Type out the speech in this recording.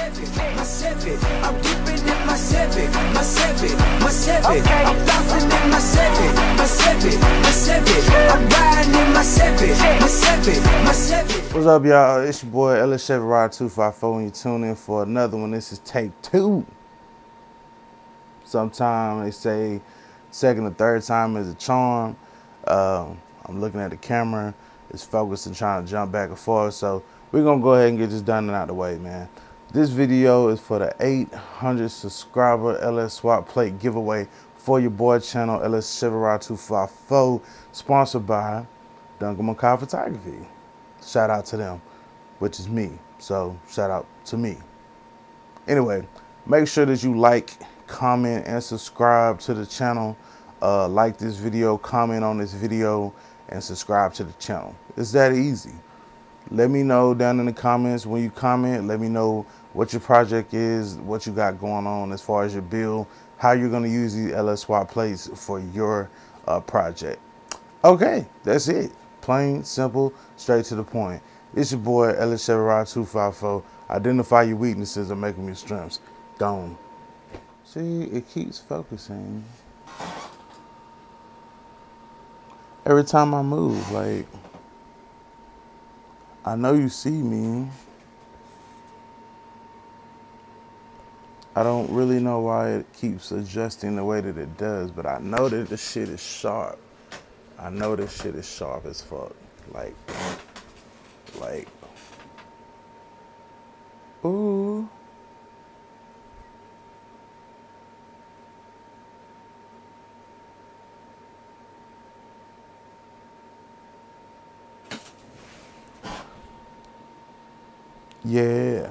Civic. I'm dipping in my Civic, my Civic, my Civic. Okay. I'm bouncing in my Civic, my Civic, my Civic. I'm riding in my Civic, my Civic, my Civic. What's up, y'all? It's your boy LS Chevy Ride 254, and you tune in for another one. This is take 2. Sometimes they say second or third time is a charm. I'm looking at the camera, it's focused and trying to jump back and forth. So we're gonna go ahead and get this done and out the way, man. This video is for the 800 subscriber LS swap plate giveaway for your boy channel LS Chevy Ride 254, sponsored by Duncan Mikhail Photography. Shout out to them, which is me. So shout out to me. Anyway, make sure that you like, comment, and subscribe to the channel. Like this video, comment on this video, and subscribe to the channel. It's that easy. Let me know down in the comments when you comment. Let me know what your project is, what you got going on as far as your build, how you're going to use these LS swap plates for your project. Okay, that's it. Plain, simple, straight to the point. It's your boy LS Chevy Ride 254. Identify your weaknesses and make them your strengths. Gone. See, it keeps focusing. Every time I move, like, I know you see me. I don't really know why it keeps adjusting the way that it does, but I know that this shit is sharp. I know this shit is sharp as fuck. Like, ooh. Yeah.